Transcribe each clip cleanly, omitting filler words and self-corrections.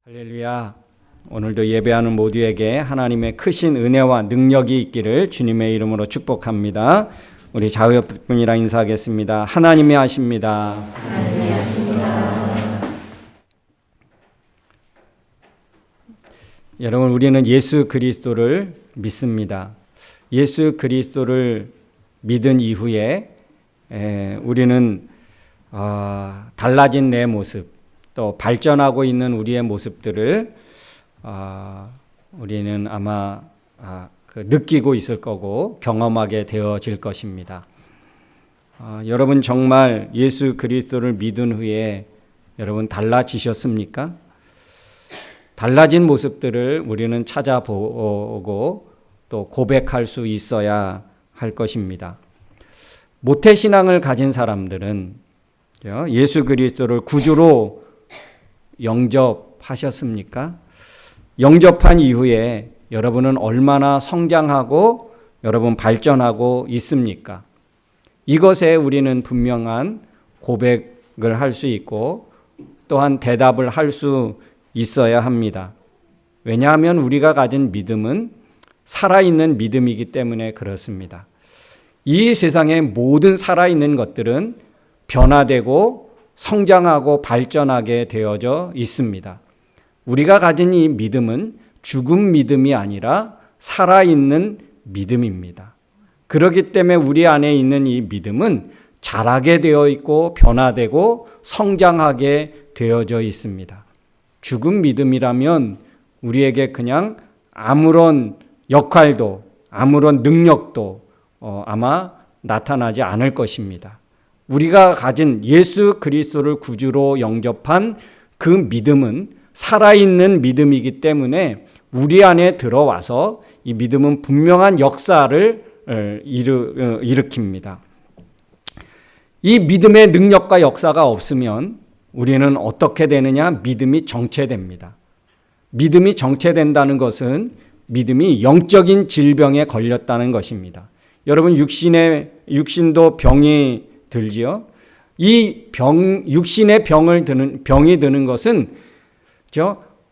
할렐루야. 오늘도 예배하는 모두에게 하나님의 크신 은혜와 능력이 있기를 주님의 이름으로 축복합니다. 우리 좌우옆분이랑 인사하겠습니다. 하나님이 하십니다. 하나님이 하십니다. 여러분, 우리는 예수 그리스도를 믿습니다. 예수 그리스도를 믿은 이후에 우리는 달라진 내 모습, 또 발전하고 있는 우리의 모습들을 우리는 아마 느끼고 있을 거고 경험하게 되어질 것입니다. 여러분 정말 예수 그리스도를 믿은 후에 여러분 달라지셨습니까? 달라진 모습들을 우리는 찾아보고 또 고백할 수 있어야 할 것입니다. 모태신앙을 가진 사람들은 예수 그리스도를 구주로 영접하셨습니까? 영접한 이후에 여러분은 얼마나 성장하고 여러분 발전하고 있습니까? 이것에 우리는 분명한 고백을 할 수 있고 또한 대답을 할 수 있어야 합니다. 왜냐하면 우리가 가진 믿음은 살아있는 믿음이기 때문에 그렇습니다. 이 세상의 모든 살아있는 것들은 변화되고 성장하고 발전하게 되어져 있습니다. 우리가 가진 이 믿음은 죽은 믿음이 아니라 살아있는 믿음입니다. 그렇기 때문에 우리 안에 있는 이 믿음은 자라게 되어 있고 변화되고 성장하게 되어져 있습니다. 죽은 믿음이라면 우리에게 그냥 아무런 역할도 아무런 능력도 아마 나타나지 않을 것입니다. 우리가 가진 예수 그리스도를 구주로 영접한 그 믿음은 살아있는 믿음이기 때문에 우리 안에 들어와서 이 믿음은 분명한 역사를 일으킵니다. 이 믿음의 능력과 역사가 없으면 우리는 어떻게 되느냐? 믿음이 정체됩니다. 믿음이 정체된다는 것은 믿음이 영적인 질병에 걸렸다는 것입니다. 여러분 육신도 병이 들지요. 이 육신의 병이 드는 것은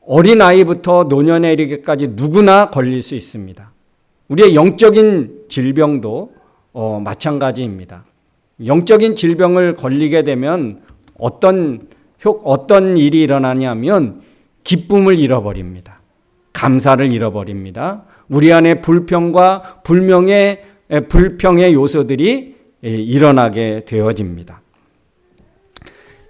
어린 아이부터 노년에 이르기까지 누구나 걸릴 수 있습니다. 우리의 영적인 질병도 마찬가지입니다. 영적인 질병을 걸리게 되면 어떤 일이 일어나냐면 기쁨을 잃어버립니다. 감사를 잃어버립니다. 우리 안에 불평과 불평의 요소들이 일어나게 되어집니다.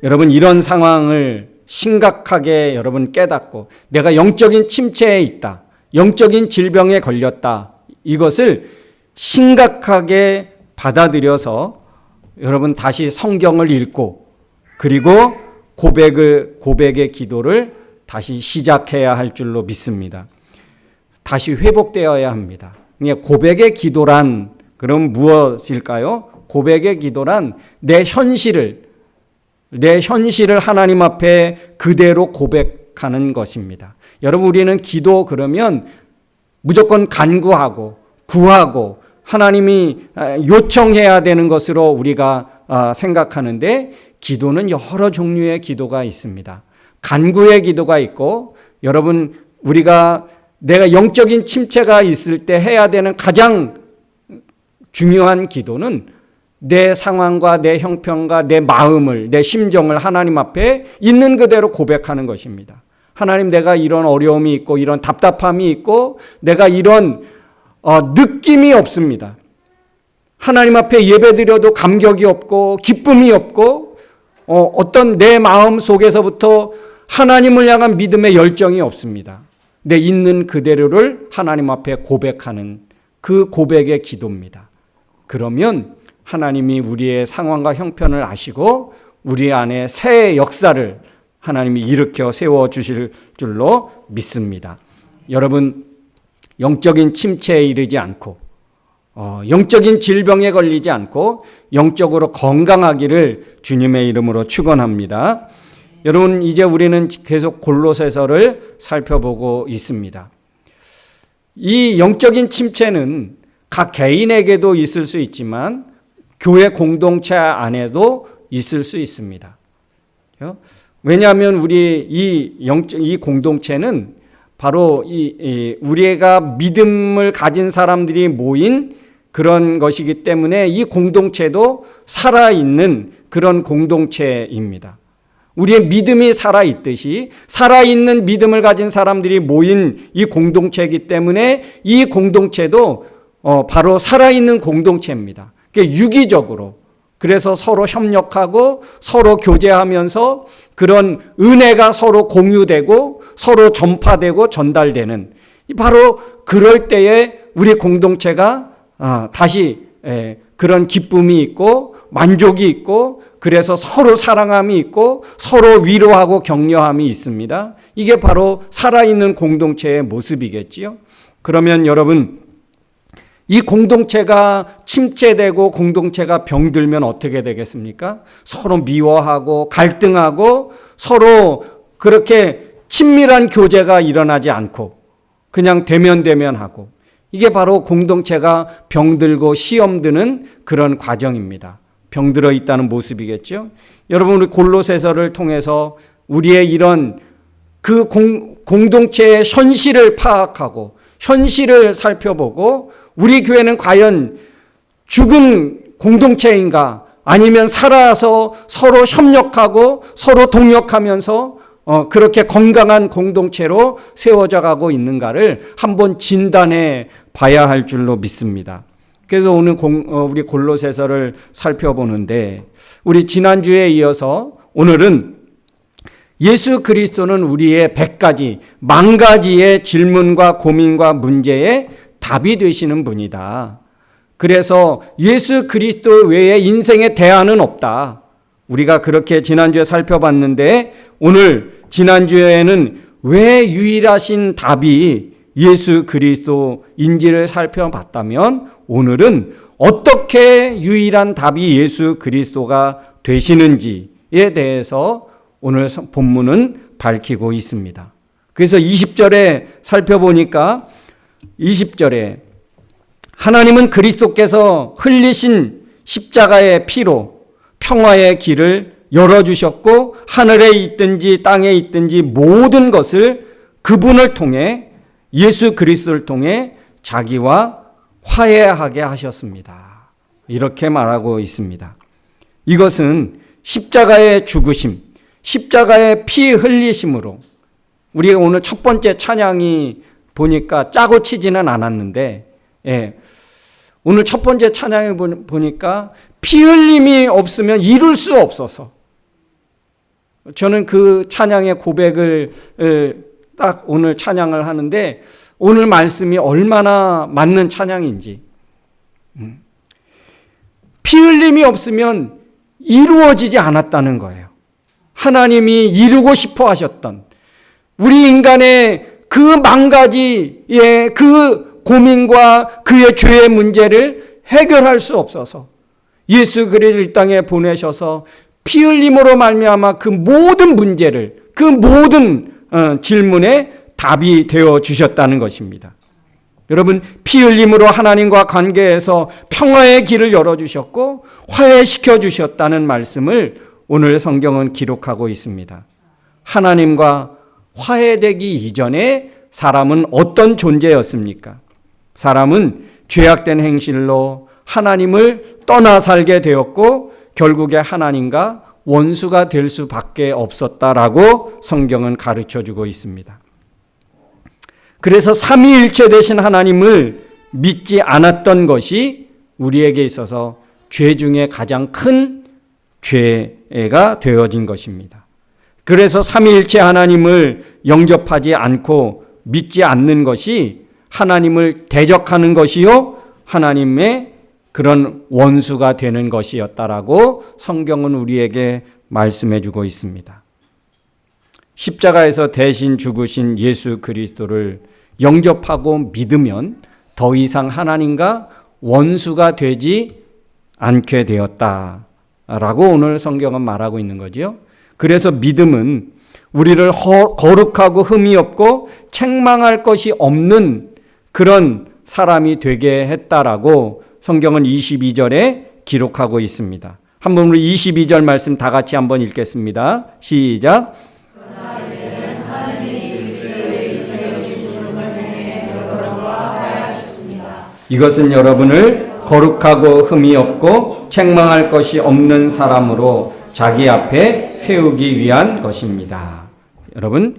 여러분 이런 상황을 심각하게 여러분 깨닫고 내가 영적인 침체에 있다. 영적인 질병에 걸렸다. 이것을 심각하게 받아들여서 여러분 다시 성경을 읽고 그리고 고백의 기도를 다시 시작해야 할 줄로 믿습니다. 다시 회복되어야 합니다. 고백의 기도란 그럼 무엇일까요? 고백의 기도란 내 현실을 하나님 앞에 그대로 고백하는 것입니다. 여러분 우리는 기도 그러면 무조건 간구하고 구하고 하나님이 요청해야 되는 것으로 우리가 생각하는데 기도는 여러 종류의 기도가 있습니다. 간구의 기도가 있고 여러분 내가 영적인 침체가 있을 때 해야 되는 가장 중요한 기도는 내 상황과 내 형편과 내 마음을 내 심정을 하나님 앞에 있는 그대로 고백하는 것입니다. 하나님 내가 이런 어려움이 있고 이런 답답함이 있고 내가 이런 느낌이 없습니다. 하나님 앞에 예배드려도 감격이 없고 기쁨이 없고 어떤 내 마음 속에서부터 하나님을 향한 믿음의 열정이 없습니다. 내 있는 그대로를 하나님 앞에 고백하는 그 고백의 기도입니다. 그러면 하나님이 우리의 상황과 형편을 아시고 우리 안에 새 역사를 하나님이 일으켜 세워주실 줄로 믿습니다. 여러분 영적인 침체에 이르지 않고 영적인 질병에 걸리지 않고 영적으로 건강하기를 주님의 이름으로 축원합니다. 여러분 이제 우리는 계속 골로새서를 살펴보고 있습니다. 이 영적인 침체는 각 개인에게도 있을 수 있지만 교회 공동체 안에도 있을 수 있습니다. 왜냐하면 우리 이 공동체는 바로 우리가 믿음을 가진 사람들이 모인 그런 것이기 때문에 이 공동체도 살아있는 그런 공동체입니다. 우리의 믿음이 살아있듯이 살아있는 믿음을 가진 사람들이 모인 이 공동체이기 때문에 이 공동체도 바로 살아있는 공동체입니다. 유기적으로. 그래서 서로 협력하고 서로 교제하면서 그런 은혜가 서로 공유되고 서로 전파되고 전달되는 바로 그럴 때에 우리 공동체가 다시 그런 기쁨이 있고 만족이 있고 그래서 서로 사랑함이 있고 서로 위로하고 격려함이 있습니다. 이게 바로 살아있는 공동체의 모습이겠지요. 그러면 여러분 이 공동체가 침체되고 공동체가 병들면 어떻게 되겠습니까? 서로 미워하고 갈등하고 서로 그렇게 친밀한 교제가 일어나지 않고 그냥 대면하고 이게 바로 공동체가 병들고 시험드는 그런 과정입니다. 병들어 있다는 모습이겠죠. 여러분 우리 골로새서를 통해서 우리의 이런 그 공동체의 현실을 파악하고 현실을 살펴보고 우리 교회는 과연 죽은 공동체인가 아니면 살아서 서로 협력하고 서로 동역하면서 그렇게 건강한 공동체로 세워져 가고 있는가를 한번 진단해 봐야 할 줄로 믿습니다. 그래서 오늘 우리 골로새서를 살펴보는데 우리 지난주에 이어서 오늘은 예수 그리스도는 우리의 100가지, 10,000가지의 질문과 고민과 문제에 답이 되시는 분이다. 그래서 예수 그리스도 외에 인생의 대안은 없다. 우리가 그렇게 지난주에 살펴봤는데 오늘 지난주에는 왜 유일하신 답이 예수 그리스도인지를 살펴봤다면 오늘은 어떻게 유일한 답이 예수 그리스도가 되시는지에 대해서 오늘 본문은 밝히고 있습니다. 그래서 20절에 살펴보니까 20절에 하나님은 그리스도께서 흘리신 십자가의 피로 평화의 길을 열어주셨고 하늘에 있든지 땅에 있든지 모든 것을 그분을 통해 예수 그리스도를 통해 자기와 화해하게 하셨습니다. 이렇게 말하고 있습니다. 이것은 십자가의 죽으심, 십자가의 피 흘리심으로 우리가 오늘 첫 번째 찬양이 보니까 짜고 치지는 않았는데 오늘 첫 번째 찬양을 보니까 피 흘림이 없으면 이룰 수 없어서 저는 그 찬양의 고백을 딱 오늘 찬양을 하는데 오늘 말씀이 얼마나 맞는 찬양인지 피 흘림이 없으면 이루어지지 않았다는 거예요. 하나님이 이루고 싶어 하셨던 우리 인간의 그 10,000가지의 그 고민과 그의 죄의 문제를 해결할 수 없어서 예수 그리스도를 이 땅에 보내셔서 피 흘림으로 말미암아 그 모든 문제를 그 모든 질문에 답이 되어 주셨다는 것입니다. 여러분 피 흘림으로 하나님과 관계에서 평화의 길을 열어주셨고 화해시켜 주셨다는 말씀을 오늘 성경은 기록하고 있습니다. 하나님과 화해되기 이전에 사람은 어떤 존재였습니까? 사람은 죄악된 행실로 하나님을 떠나 살게 되었고 결국에 하나님과 원수가 될 수밖에 없었다라고 성경은 가르쳐주고 있습니다. 그래서 삼위일체 되신 하나님을 믿지 않았던 것이 우리에게 있어서 죄 중에 가장 큰 죄가 되어진 것입니다. 그래서 삼위일체 하나님을 영접하지 않고 믿지 않는 것이 하나님을 대적하는 것이요 하나님의 그런 원수가 되는 것이었다라고 성경은 우리에게 말씀해 주고 있습니다. 십자가에서 대신 죽으신 예수 그리스도를 영접하고 믿으면 더 이상 하나님과 원수가 되지 않게 되었다라고 오늘 성경은 말하고 있는 거지요. 그래서 믿음은 우리를 거룩하고 흠이 없고 책망할 것이 없는 그런 사람이 되게 했다라고 성경은 22절에 기록하고 있습니다. 한번 우리 22절 말씀 다 같이 한번 읽겠습니다. 시작. 이것은 여러분을 거룩하고 흠이 없고 책망할 것이 없는 사람으로 자기 앞에 세우기 위한 것입니다. 여러분,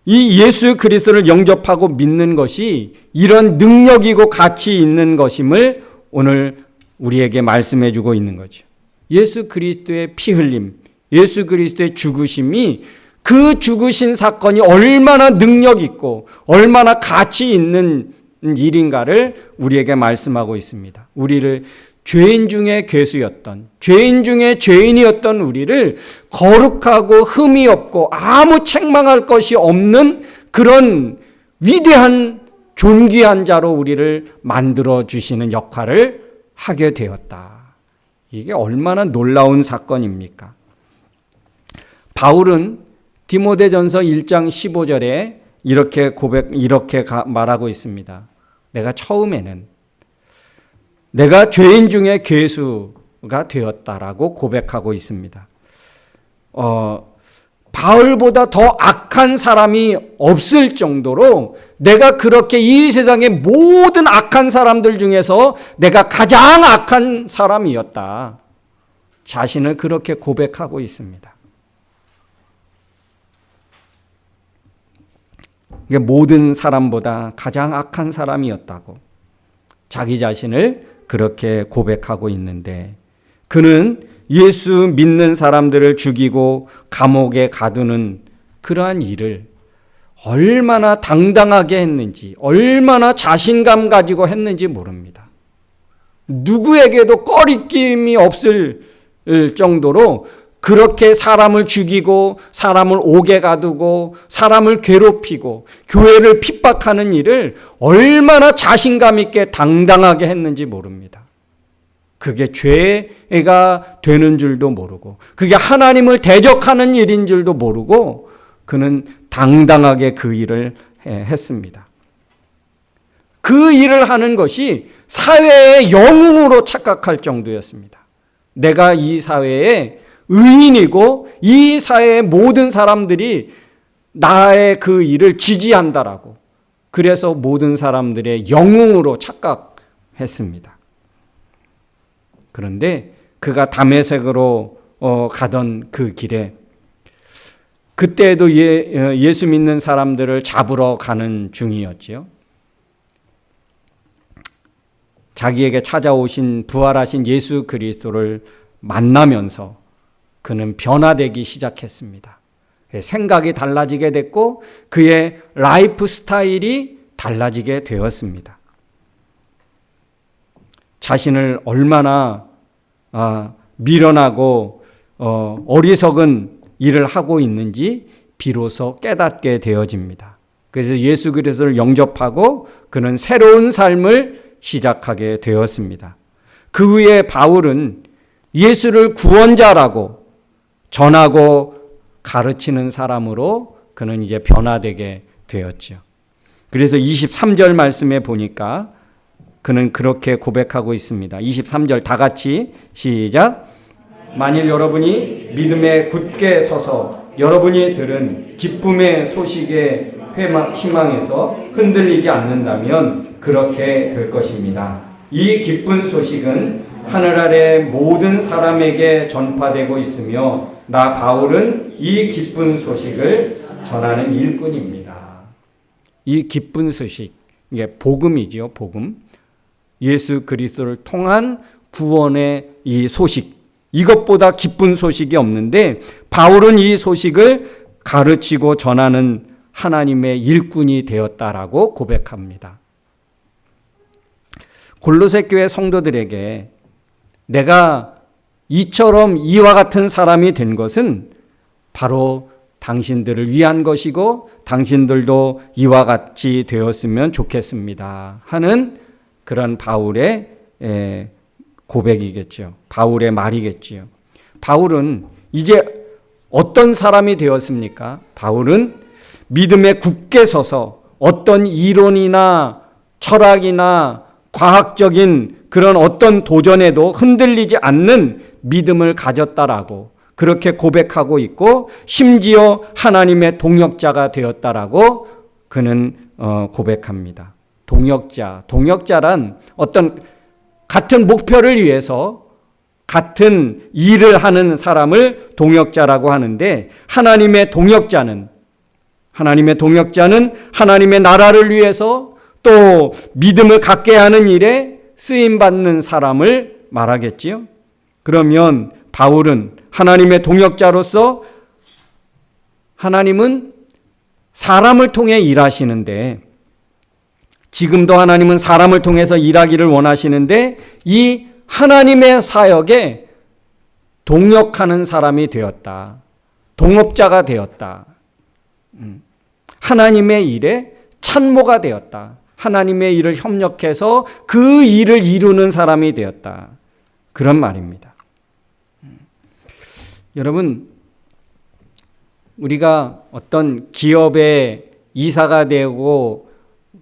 이 예수 그리스도를 영접하고 믿는 것이 이런 능력이고 가치 있는 것임을 오늘 우리에게 말씀해 주고 있는 거죠. 예수 그리스도의 피 흘림, 예수 그리스도의 죽으심이 그 죽으신 사건이 얼마나 능력 있고 얼마나 가치 있는 일인가를 우리에게 말씀하고 있습니다. 우리를 죄인 중에 괴수였던, 죄인 중에 죄인이었던 우리를 거룩하고 흠이 없고 아무 책망할 것이 없는 그런 위대한 존귀한 자로 우리를 만들어 주시는 역할을 하게 되었다. 이게 얼마나 놀라운 사건입니까? 바울은 디모데전서 1장 15절에 이렇게 말하고 있습니다. 내가 처음에는 내가 죄인 중에 괴수가 되었다라고 고백하고 있습니다. 바울보다 더 악한 사람이 없을 정도로 내가 그렇게 이 세상의 모든 악한 사람들 중에서 내가 가장 악한 사람이었다. 자신을 그렇게 고백하고 있습니다. 모든 사람보다 가장 악한 사람이었다고 자기 자신을 그렇게 고백하고 있는데, 그는 예수 믿는 사람들을 죽이고 감옥에 가두는 그러한 일을 얼마나 당당하게 했는지, 얼마나 자신감 가지고 했는지 모릅니다. 누구에게도 꺼리낌이 없을 정도로 그렇게 사람을 죽이고 사람을 옥에 가두고 사람을 괴롭히고 교회를 핍박하는 일을 얼마나 자신감 있게 당당하게 했는지 모릅니다. 그게 죄가 되는 줄도 모르고 그게 하나님을 대적하는 일인 줄도 모르고 그는 당당하게 그 일을 했습니다. 그 일을 하는 것이 사회의 영웅으로 착각할 정도였습니다. 내가 이 사회에 의인이고 이 사회의 모든 사람들이 나의 그 일을 지지한다라고, 그래서 모든 사람들의 영웅으로 착각했습니다. 그런데 그가 다메섹으로 가던 그 길에 그때도 예수 믿는 사람들을 잡으러 가는 중이었지요. 자기에게 찾아오신 부활하신 예수 그리스도를 만나면서 그는 변화되기 시작했습니다. 생각이 달라지게 됐고 그의 라이프 스타일이 달라지게 되었습니다. 자신을 얼마나 미련하고 어리석은 일을 하고 있는지 비로소 깨닫게 되어집니다. 그래서 예수 그리스도를 영접하고 그는 새로운 삶을 시작하게 되었습니다. 그 후에 바울은 예수를 구원자라고 전하고 가르치는 사람으로 그는 이제 변화되게 되었죠. 그래서 23절 말씀에 보니까 그는 그렇게 고백하고 있습니다. 23절 다 같이 시작. 만일 여러분이 믿음에 굳게 서서 여러분이 들은 기쁨의 소식에 희망에서 흔들리지 않는다면 그렇게 될 것입니다. 이 기쁜 소식은 하늘 아래 모든 사람에게 전파되고 있으며 나 바울은 이 기쁜 소식을 전하는 일꾼입니다. 이 기쁜 소식, 이게 복음이죠, 복음. 예수 그리스도를 통한 구원의 이 소식, 이것보다 기쁜 소식이 없는데 바울은 이 소식을 가르치고 전하는 하나님의 일꾼이 되었다라고 고백합니다. 골로새 교회 성도들에게 내가 이와 같은 사람이 된 것은 바로 당신들을 위한 것이고 당신들도 이와 같이 되었으면 좋겠습니다 하는 그런 바울의 고백이겠죠. 바울의 말이겠지요. 바울은 이제 어떤 사람이 되었습니까? 바울은 믿음에 굳게 서서 어떤 이론이나 철학이나 과학적인 그런 어떤 도전에도 흔들리지 않는 믿음을 가졌다라고 그렇게 고백하고 있고 심지어 하나님의 동역자가 되었다라고 그는 고백합니다. 동역자란 어떤 같은 목표를 위해서 같은 일을 하는 사람을 동역자라고 하는데 하나님의 동역자는 하나님의 나라를 위해서 또 믿음을 갖게 하는 일에 쓰임받는 사람을 말하겠지요. 그러면 바울은 하나님의 동역자로서 하나님은 사람을 통해 일하시는데 지금도 하나님은 사람을 통해서 일하기를 원하시는데 이 하나님의 사역에 동역하는 사람이 되었다. 동업자가 되었다. 하나님의 일에 참모가 되었다. 하나님의 일을 협력해서 그 일을 이루는 사람이 되었다. 그런 말입니다. 여러분, 우리가 어떤 기업의 이사가 되고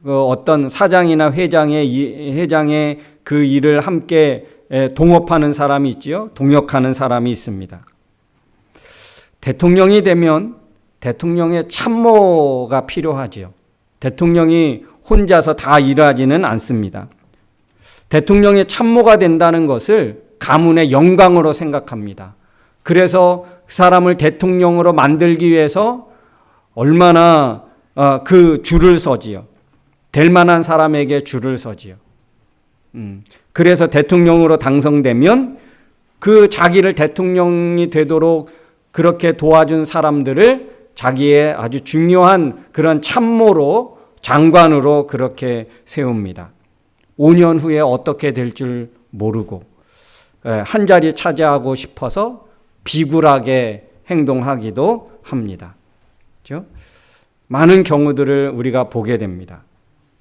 어떤 사장이나 회장의 그 일을 함께 동업하는 사람이 있지요. 동역하는 사람이 있습니다. 대통령이 되면 대통령의 참모가 필요하지요. 대통령이 혼자서 다 일하지는 않습니다. 대통령의 참모가 된다는 것을 가문의 영광으로 생각합니다. 그래서 사람을 대통령으로 만들기 위해서 얼마나 그 줄을 서지요. 될 만한 사람에게 줄을 서지요. 그래서 대통령으로 당선되면 그 자기를 대통령이 되도록 그렇게 도와준 사람들을 자기의 아주 중요한 그런 참모로 장관으로 그렇게 세웁니다. 5년 후에 어떻게 될 줄 모르고 한 자리 차지하고 싶어서 비굴하게 행동하기도 합니다. 그렇죠? 많은 경우들을 우리가 보게 됩니다.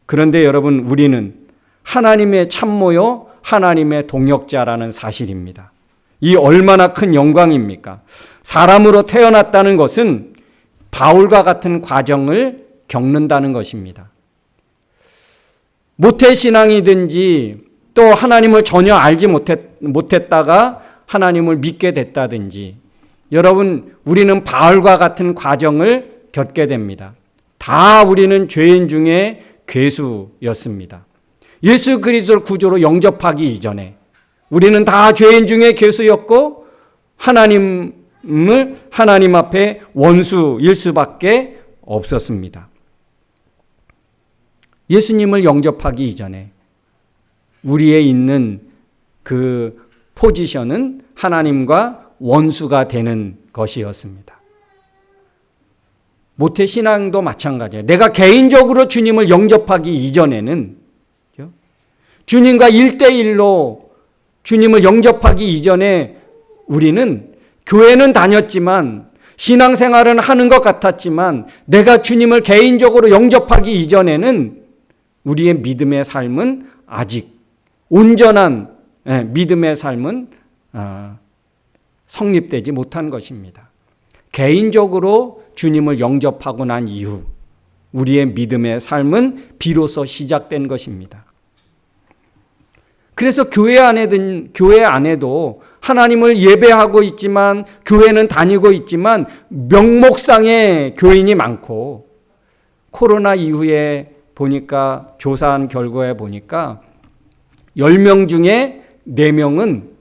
그런데 여러분, 우리는 하나님의 참모요, 하나님의 동역자라는 사실입니다. 이 얼마나 큰 영광입니까? 사람으로 태어났다는 것은 바울과 같은 과정을 겪는다는 것입니다. 모태신앙이든지 또 하나님을 전혀 알지 못했다가 하나님을 믿게 됐다든지 여러분, 우리는 바울과 같은 과정을 겪게 됩니다. 다 우리는 죄인 중에 괴수였습니다. 예수 그리스도를 구주로 영접하기 이전에 우리는 다 죄인 중에 괴수였고 하나님 앞에 원수일 수밖에 없었습니다. 예수님을 영접하기 이전에 우리의 있는 그 포지션은 하나님과 원수가 되는 것이었습니다. 모태신앙도 마찬가지예요. 내가 개인적으로 주님을 영접하기 이전에는 주님과 1대1로 주님을 영접하기 이전에 우리는 교회는 다녔지만 신앙생활은 하는 것 같았지만 내가 주님을 개인적으로 영접하기 이전에는 우리의 믿음의 삶은 아직 온전한 믿음의 삶은 성립되지 못한 것입니다. 개인적으로 주님을 영접하고 난 이후 우리의 믿음의 삶은 비로소 시작된 것입니다. 그래서 교회 안에도 하나님을 예배하고 있지만 교회는 다니고 있지만 명목상의 교인이 많고 코로나 이후에 보니까 조사한 결과에 보니까 10명 중에 4명은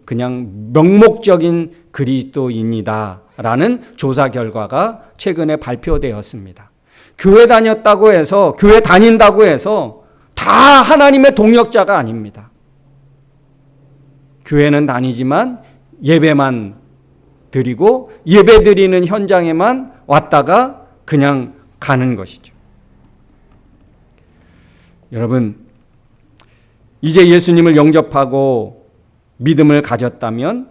그냥 명목적인 그리스도인이다라는 조사 결과가 최근에 발표되었습니다. 교회 다닌다고 해서 다 하나님의 동역자가 아닙니다. 교회는 다니지만 예배만 드리고 예배 드리는 현장에만 왔다가 그냥 가는 것이죠. 여러분, 이제 예수님을 영접하고 믿음을 가졌다면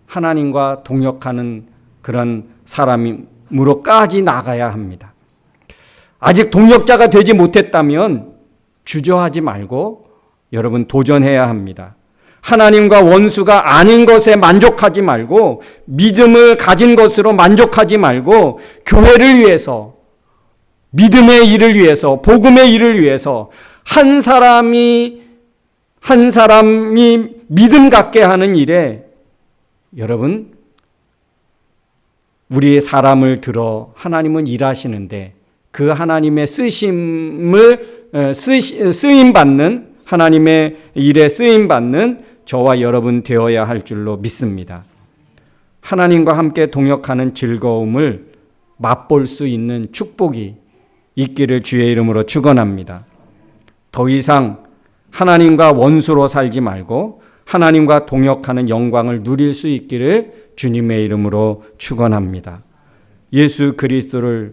하나님과 동역하는 그런 사람으로까지 나가야 합니다. 아직 동역자가 되지 못했다면 주저하지 말고 여러분 도전해야 합니다. 하나님과 원수가 아닌 것에 만족하지 말고 믿음을 가진 것으로 만족하지 말고 교회를 위해서, 믿음의 일을 위해서, 복음의 일을 위해서 한 사람이 한 사람이 믿음 갖게 하는 일에 여러분 우리의 사람을 들어 하나님은 일하시는데 그 하나님의 쓰임 받는 하나님의 일에 쓰임 받는 저와 여러분 되어야 할 줄로 믿습니다. 하나님과 함께 동역하는 즐거움을 맛볼 수 있는 축복이 있기를 주의 이름으로 축원합니다. 더 이상 하나님과 원수로 살지 말고 하나님과 동역하는 영광을 누릴 수 있기를 주님의 이름으로 축원합니다. 예수 그리스도의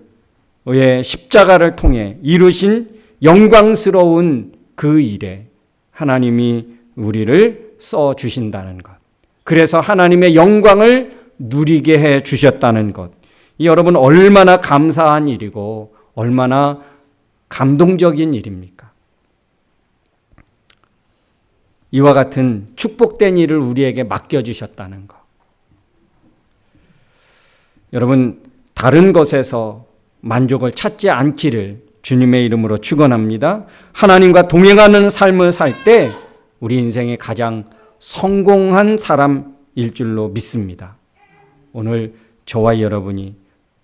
십자가를 통해 이루신 영광스러운 그 일에 하나님이 우리를 써 주신다는 것. 그래서 하나님의 영광을 누리게 해 주셨다는 것. 여러분 얼마나 감사한 일이고 얼마나 감동적인 일입니까? 이와 같은 축복된 일을 우리에게 맡겨주셨다는 것. 여러분 다른 것에서 만족을 찾지 않기를 주님의 이름으로 축원합니다. 하나님과 동행하는 삶을 살 때 우리 인생의 가장 성공한 사람일 줄로 믿습니다. 오늘 저와 여러분이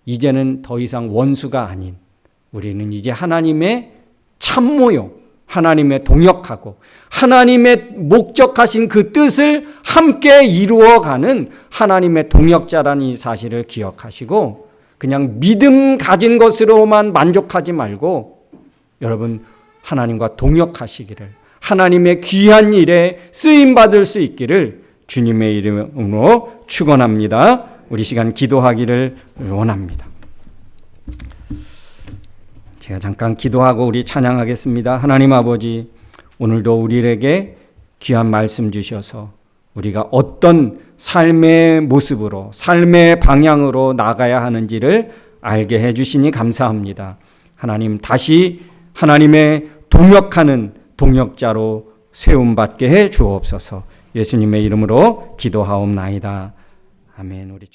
이제는 더 이상 원수가 아닌 우리는 이제 하나님의 참모요, 하나님의 동역하고 하나님의 목적하신 그 뜻을 함께 이루어가는 하나님의 동역자라는 이 사실을 기억하시고 그냥 믿음 가진 것으로만 만족하지 말고 여러분 하나님과 동역하시기를 하나님의 귀한 일에 쓰임받을 수 있기를 주님의 이름으로 축원합니다. 우리 시간 기도하기를 원합니다. 제가 잠깐 기도하고 우리 찬양하겠습니다. 하나님 아버지, 오늘도 우리에게 귀한 말씀 주셔서 우리가 어떤 삶의 모습으로 삶의 방향으로 나가야 하는지를 알게 해주시니 감사합니다. 하나님 다시 하나님의 동역하는 동역자로 세움받게 해 주옵소서. 예수님의 이름으로 기도하옵나이다. 아멘. 우리